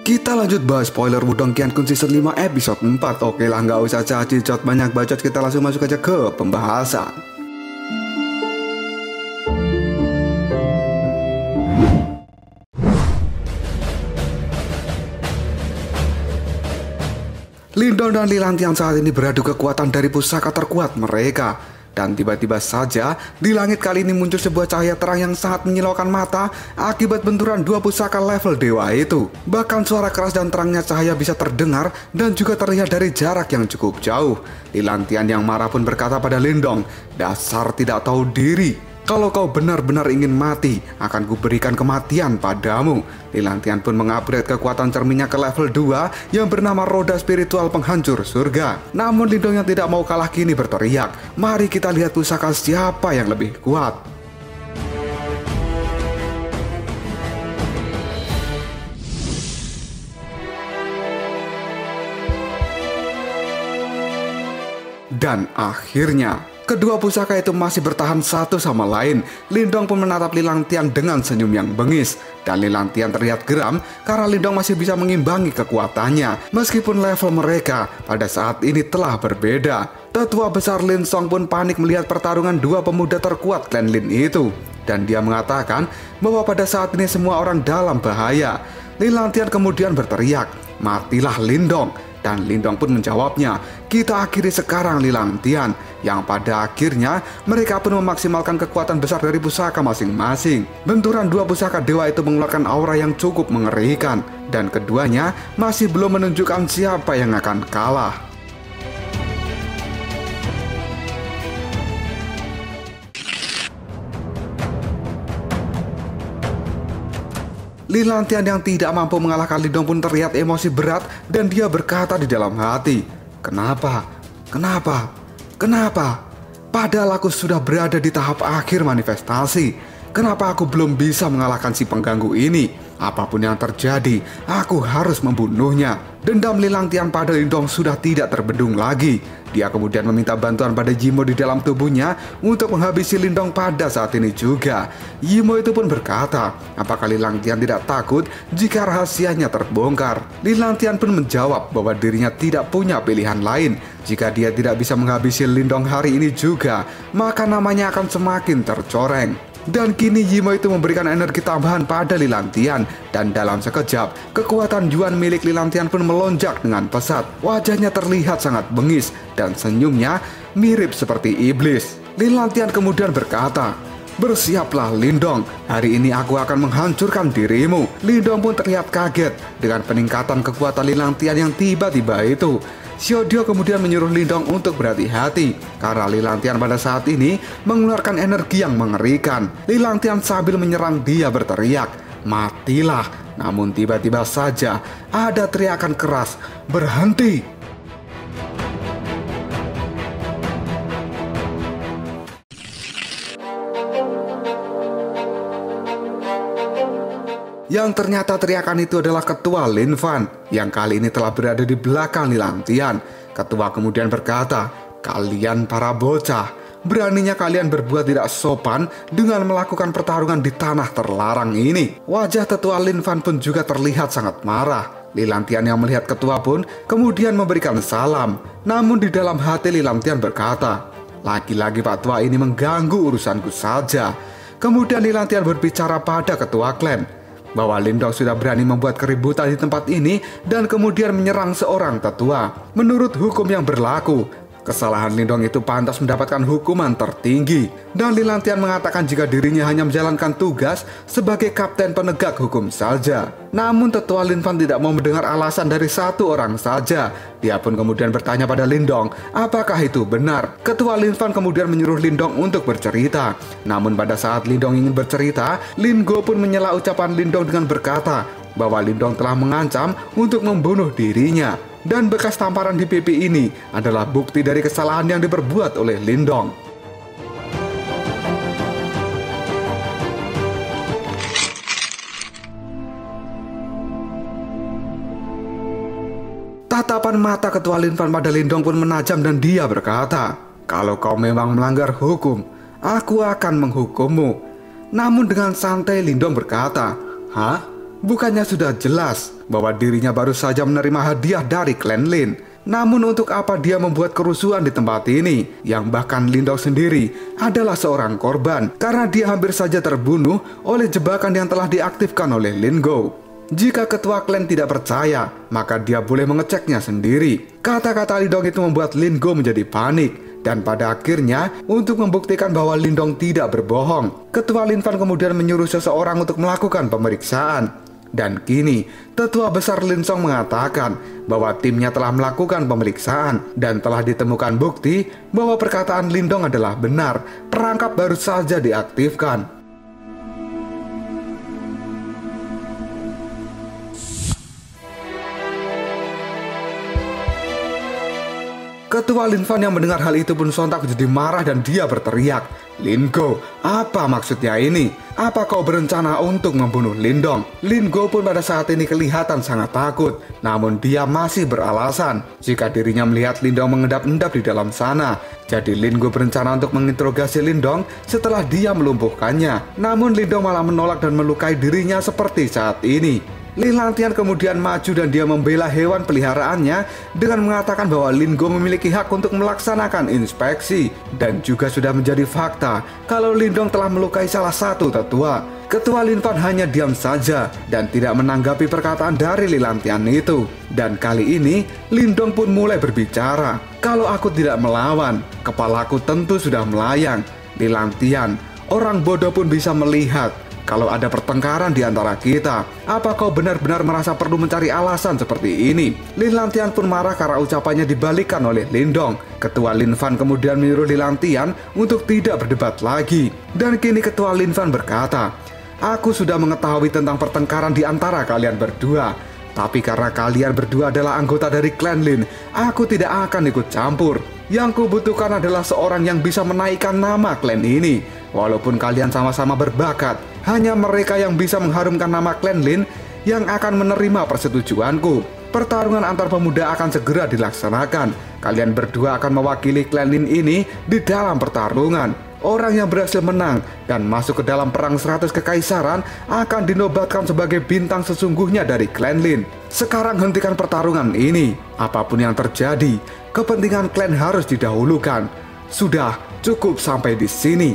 Kita lanjut bahas spoiler Wudong Qiankun Season 5 episode 4. Oke lah, nggak usah cacicot banyak bacot, kita langsung masuk aja ke pembahasan. Lindong dan Lilantian saat ini beradu kekuatan dari pusaka terkuat mereka. Dan tiba-tiba saja, di langit kali ini muncul sebuah cahaya terang yang sangat menyilaukan mata akibat benturan dua pusaka level dewa itu. Bahkan suara keras dan terangnya cahaya bisa terdengar dan juga terlihat dari jarak yang cukup jauh. Lilantian yang marah pun berkata pada Lindong, "Dasar tidak tahu diri. Kalau kau benar-benar ingin mati, akan kuberikan kematian padamu." Lilantian pun mengupgrade kekuatan cerminnya ke level 2 yang bernama Roda Spiritual Penghancur Surga. Namun Lindong yang tidak mau kalah kini berteriak, "Mari kita lihat pusaka siapa yang lebih kuat." Dan akhirnya kedua pusaka itu masih bertahan satu sama lain. Lindong pun menatap Lilantian dengan senyum yang bengis. Dan Lilantian terlihat geram karena Lindong masih bisa mengimbangi kekuatannya. Meskipun level mereka pada saat ini telah berbeda. Tetua besar Lin Song pun panik melihat pertarungan dua pemuda terkuat klan Lin itu. Dan dia mengatakan bahwa pada saat ini semua orang dalam bahaya. Lilantian kemudian berteriak, "Matilah Lindong!" Dan Lindong pun menjawabnya, "Kita akhiri sekarang Lilantian." Yang pada akhirnya mereka pun memaksimalkan kekuatan besar dari pusaka masing-masing. Benturan dua pusaka dewa itu mengeluarkan aura yang cukup mengerikan. Dan keduanya masih belum menunjukkan siapa yang akan kalah. Lilantian yang tidak mampu mengalahkan Lindong pun terlihat emosi berat dan dia berkata di dalam hati, "Kenapa? Kenapa? Kenapa? Padahal aku sudah berada di tahap akhir manifestasi. Kenapa aku belum bisa mengalahkan si pengganggu ini? Apapun yang terjadi, aku harus membunuhnya." Dendam Lilantian pada Lindong sudah tidak terbendung lagi. Dia kemudian meminta bantuan pada Yimo di dalam tubuhnya untuk menghabisi Lindong pada saat ini juga. Yimo itu pun berkata, apakah Lilantian tidak takut jika rahasianya terbongkar? Lilantian pun menjawab bahwa dirinya tidak punya pilihan lain. Jika dia tidak bisa menghabisi Lindong hari ini juga, maka namanya akan semakin tercoreng. Dan kini Yimo itu memberikan energi tambahan pada Lilantian. Dan dalam sekejap, kekuatan Yuan milik Lilantian pun melonjak dengan pesat. Wajahnya terlihat sangat bengis dan senyumnya mirip seperti iblis. Lilantian kemudian berkata, "Bersiaplah Lindong, hari ini aku akan menghancurkan dirimu." Lindong pun terlihat kaget dengan peningkatan kekuatan Lilantian yang tiba-tiba itu. Xiaodio kemudian menyuruh Lindong untuk berhati-hati karena Lilantian pada saat ini mengeluarkan energi yang mengerikan. Lilantian sambil menyerang dia berteriak, "Matilah!" Namun tiba-tiba saja ada teriakan keras, "Berhenti!" Yang ternyata teriakan itu adalah Ketua Lin Fan yang kali ini telah berada di belakang Lilantian. Ketua kemudian berkata, "Kalian para bocah, beraninya kalian berbuat tidak sopan dengan melakukan pertarungan di tanah terlarang ini." Wajah Tetua Lin Fan pun juga terlihat sangat marah. Lilantian yang melihat ketua pun kemudian memberikan salam. Namun di dalam hati Lilantian berkata, "Lagi-lagi Pak Tua ini mengganggu urusanku saja." Kemudian Lilantian berbicara pada ketua klan bahwa Lindong sudah berani membuat keributan di tempat ini dan kemudian menyerang seorang tetua. Menurut hukum yang berlaku, kesalahan Lindong itu pantas mendapatkan hukuman tertinggi. Dan Lilantian mengatakan jika dirinya hanya menjalankan tugas sebagai kapten penegak hukum saja. Namun Tetua Lin Fan tidak mau mendengar alasan dari satu orang saja. Dia pun kemudian bertanya pada Lindong, apakah itu benar? Ketua Lin Fan kemudian menyuruh Lindong untuk bercerita. Namun pada saat Lindong ingin bercerita, Lin Go pun menyela ucapan Lindong dengan berkata bahwa Lindong telah mengancam untuk membunuh dirinya. Dan bekas tamparan di pipi ini adalah bukti dari kesalahan yang diperbuat oleh Lindong. Tatapan mata Ketua Lin Fan pada Lindong pun menajam dan dia berkata, "Kalau kau memang melanggar hukum, aku akan menghukummu." Namun dengan santai Lindong berkata, "Hah? Bukannya sudah jelas bahwa dirinya baru saja menerima hadiah dari klan Lin. Namun untuk apa dia membuat kerusuhan di tempat ini, yang bahkan Lindong sendiri adalah seorang korban karena dia hampir saja terbunuh oleh jebakan yang telah diaktifkan oleh Lin Go. Jika ketua klan tidak percaya, maka dia boleh mengeceknya sendiri. Kata-kata Lindong itu membuat Lin Go menjadi panik. Dan pada akhirnya, untuk membuktikan bahwa Lindong tidak berbohong, Ketua Lin Fan kemudian menyuruh seseorang untuk melakukan pemeriksaan. Dan kini, Tetua Besar Lin Song mengatakan bahwa timnya telah melakukan pemeriksaan dan telah ditemukan bukti bahwa perkataan Lindong adalah benar. Perangkap baru saja diaktifkan. Ketua Lin Fan yang mendengar hal itu pun sontak menjadi marah dan dia berteriak, "Lin Go, apa maksudnya ini? Apa kau berencana untuk membunuh Lindong?" Lin Go pun pada saat ini kelihatan sangat takut, namun dia masih beralasan jika dirinya melihat Lindong mengendap-endap di dalam sana. Jadi Lin Go berencana untuk menginterogasi Lindong setelah dia melumpuhkannya. Namun Lindong malah menolak dan melukai dirinya seperti saat ini. Lin Lantian kemudian maju dan dia membela hewan peliharaannya dengan mengatakan bahwa Lin Go memiliki hak untuk melaksanakan inspeksi. Dan juga sudah menjadi fakta kalau Lindong telah melukai salah satu tetua. Ketua Lin Fan hanya diam saja dan tidak menanggapi perkataan dari Lin Lantian itu. Dan kali ini Lindong pun mulai berbicara, "Kalau aku tidak melawan, kepalaku tentu sudah melayang. Lin Lantian, orang bodoh pun bisa melihat kalau ada pertengkaran di antara kita. Apa kau benar-benar merasa perlu mencari alasan seperti ini?" Lin Lantian pun marah karena ucapannya dibalikkan oleh Lindong. Ketua Lin Fan kemudian menyuruh Lin Lantian untuk tidak berdebat lagi. Dan kini Ketua Lin Fan berkata, "Aku sudah mengetahui tentang pertengkaran di antara kalian berdua. Tapi karena kalian berdua adalah anggota dari klan Lin, aku tidak akan ikut campur. Yang kubutuhkan adalah seorang yang bisa menaikkan nama klan ini. Walaupun kalian sama-sama berbakat, hanya mereka yang bisa mengharumkan nama klan Lin yang akan menerima persetujuanku. Pertarungan antar pemuda akan segera dilaksanakan. Kalian berdua akan mewakili klan Lin ini di dalam pertarungan. Orang yang berhasil menang dan masuk ke dalam perang 100 kekaisaran akan dinobatkan sebagai bintang sesungguhnya dari klan Lin. Sekarang hentikan pertarungan ini. Apapun yang terjadi, kepentingan klan harus didahulukan. Sudah cukup sampai di sini."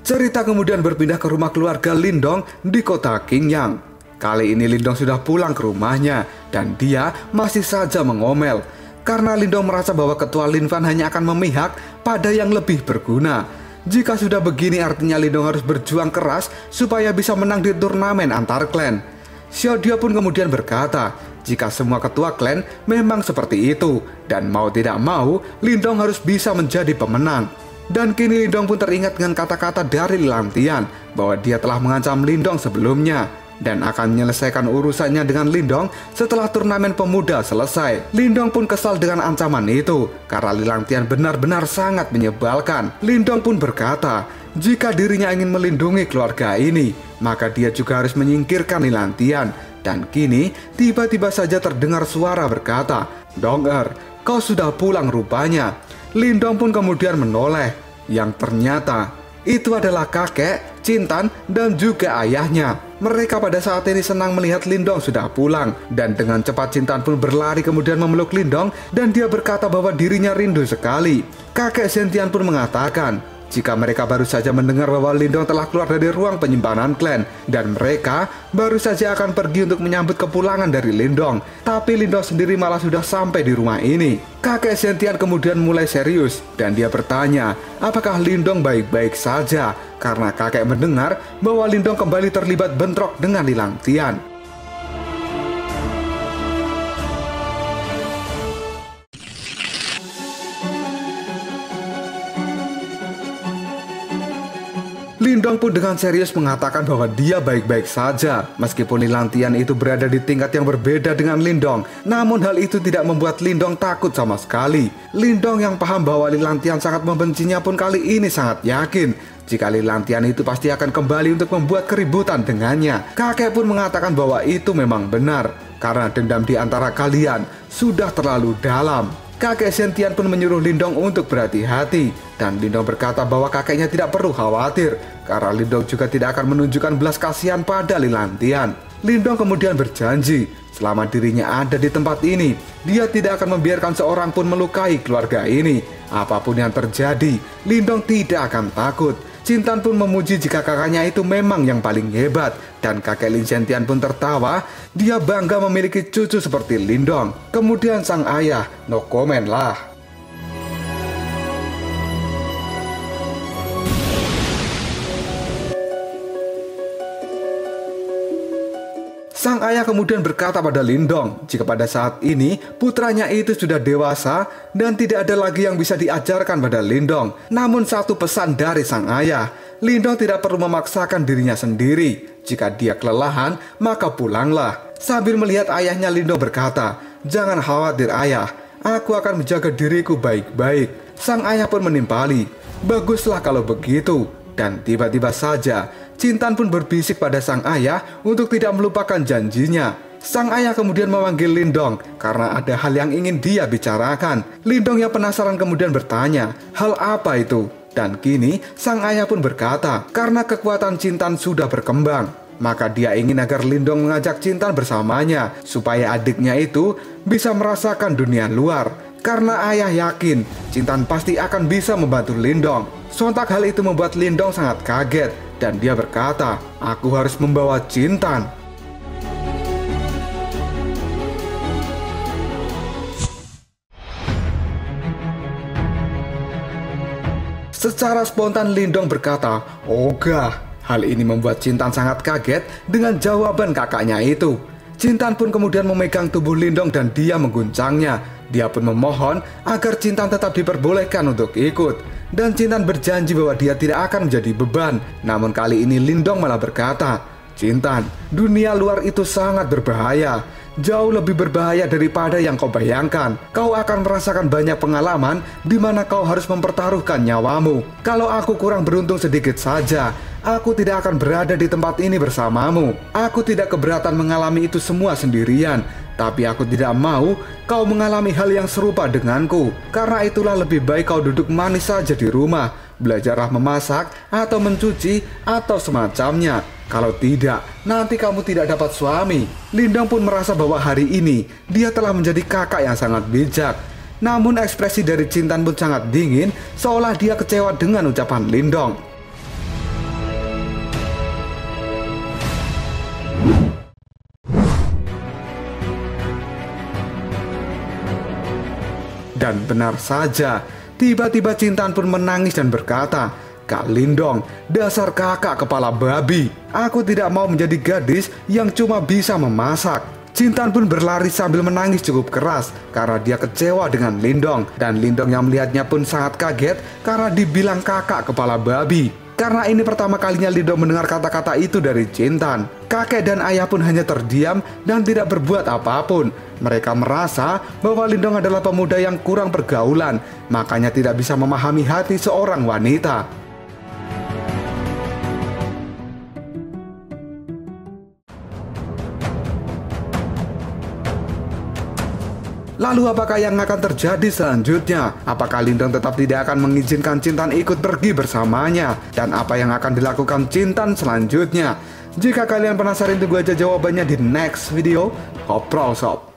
Cerita kemudian berpindah ke rumah keluarga Lindong di kota Qingyang. Kali ini Lindong sudah pulang ke rumahnya dan dia masih saja mengomel karena Lindong merasa bahwa Ketua Lin Fan hanya akan memihak pada yang lebih berguna. Jika sudah begini artinya Lindong harus berjuang keras supaya bisa menang di turnamen antar klan. Xiao Dia pun kemudian berkata, jika semua ketua klan memang seperti itu dan mau tidak mau Lindong harus bisa menjadi pemenang. Dan kini Lindong pun teringat dengan kata-kata dari Lin Lantian bahwa dia telah mengancam Lindong sebelumnya dan akan menyelesaikan urusannya dengan Lindong setelah turnamen pemuda selesai. Lindong pun kesal dengan ancaman itu karena Lin Lantian benar-benar sangat menyebalkan. Lindong pun berkata, jika dirinya ingin melindungi keluarga ini, maka dia juga harus menyingkirkan Lin Lantian. Dan kini tiba-tiba saja terdengar suara berkata, "Dong-er, kau sudah pulang rupanya." Lindong pun kemudian menoleh, yang ternyata itu adalah kakek, Cintan, dan juga ayahnya. Mereka pada saat ini senang melihat Lindong sudah pulang. Dan dengan cepat Cintan pun berlari kemudian memeluk Lindong dan dia berkata bahwa dirinya rindu sekali. Kakek Zentian pun mengatakan, jika mereka baru saja mendengar bahwa Lindong telah keluar dari ruang penyimpanan klan dan mereka baru saja akan pergi untuk menyambut kepulangan dari Lindong. Tapi Lindong sendiri malah sudah sampai di rumah ini. Kakek Zentian kemudian mulai serius dan dia bertanya, apakah Lindong baik-baik saja? Karena kakek mendengar bahwa Lindong kembali terlibat bentrok dengan Lin Lantian. Lindong pun dengan serius mengatakan bahwa dia baik-baik saja. Meskipun Lin Lantian itu berada di tingkat yang berbeda dengan Lindong, namun hal itu tidak membuat Lindong takut sama sekali. Lindong yang paham bahwa Lin Lantian sangat membencinya pun kali ini sangat yakin jika Lin Lantian itu pasti akan kembali untuk membuat keributan dengannya. Kakek pun mengatakan bahwa itu memang benar karena dendam di antara kalian sudah terlalu dalam. Kakek Sentian pun menyuruh Lindong untuk berhati-hati, dan Lindong berkata bahwa kakeknya tidak perlu khawatir karena Lindong juga tidak akan menunjukkan belas kasihan pada Lilantian. Lindong kemudian berjanji selama dirinya ada di tempat ini, dia tidak akan membiarkan seorang pun melukai keluarga ini. Apapun yang terjadi, Lindong tidak akan takut. Cintan pun memuji jika kakaknya itu memang yang paling hebat, dan kakek Lin Sentian pun tertawa. Dia bangga memiliki cucu seperti Lindong. Kemudian sang ayah, no comment lah. Sang ayah kemudian berkata pada Lindong jika pada saat ini putranya itu sudah dewasa dan tidak ada lagi yang bisa diajarkan pada Lindong. Namun satu pesan dari sang ayah, Lindong tidak perlu memaksakan dirinya sendiri. Jika dia kelelahan, maka pulanglah. Sambil melihat ayahnya, Lindong berkata, "Jangan khawatir ayah, aku akan menjaga diriku baik-baik." Sang ayah pun menimpali, "Baguslah kalau begitu." Dan tiba-tiba saja Cintan pun berbisik pada sang ayah untuk tidak melupakan janjinya. Sang ayah kemudian memanggil Lindong karena ada hal yang ingin dia bicarakan. Lindong yang penasaran kemudian bertanya, "Hal apa itu?" Dan kini sang ayah pun berkata, karena kekuatan Cintan sudah berkembang, maka dia ingin agar Lindong mengajak Cintan bersamanya supaya adiknya itu bisa merasakan dunia luar. Karena ayah yakin Cintan pasti akan bisa membantu Lindong. Sontak hal itu membuat Lindong sangat kaget dan dia berkata, "Aku harus membawa Cintan." Secara spontan Lindong berkata, "Ogah." Hal ini membuat Cintan sangat kaget dengan jawaban kakaknya itu. Cintan pun kemudian memegang tubuh Lindong dan dia mengguncangnya. Dia pun memohon agar Cintan tetap diperbolehkan untuk ikut. Dan Cintan berjanji bahwa dia tidak akan menjadi beban. Namun kali ini Lindong malah berkata, "Cintan, dunia luar itu sangat berbahaya. Jauh lebih berbahaya daripada yang kau bayangkan. Kau akan merasakan banyak pengalaman di mana kau harus mempertaruhkan nyawamu. Kalau aku kurang beruntung sedikit saja, aku tidak akan berada di tempat ini bersamamu. Aku tidak keberatan mengalami itu semua sendirian. Tapi aku tidak mau kau mengalami hal yang serupa denganku. Karena itulah lebih baik kau duduk manis saja di rumah. Belajarlah memasak atau mencuci atau semacamnya. Kalau tidak, nanti kamu tidak dapat suami." Lindong pun merasa bahwa hari ini dia telah menjadi kakak yang sangat bijak. Namun ekspresi dari Cintan pun sangat dingin, seolah dia kecewa dengan ucapan Lindong. Dan benar saja, tiba-tiba Cintan pun menangis dan berkata, "Kak Lindong, dasar kakak kepala babi. Aku tidak mau menjadi gadis yang cuma bisa memasak." Cintan pun berlari sambil menangis cukup keras karena dia kecewa dengan Lindong. Dan Lindong yang melihatnya pun sangat kaget karena dibilang kakak kepala babi. Karena ini pertama kalinya Lindong mendengar kata-kata itu dari Cintan. Kakek dan ayah pun hanya terdiam dan tidak berbuat apapun. Mereka merasa bahwa Lindong adalah pemuda yang kurang pergaulan, makanya tidak bisa memahami hati seorang wanita. Lalu apakah yang akan terjadi selanjutnya? Apakah Lindong tetap tidak akan mengizinkan Cintan ikut pergi bersamanya? Dan apa yang akan dilakukan Cintan selanjutnya? Jika kalian penasaran, tunggu aja jawabannya di next video. Koprol Sob.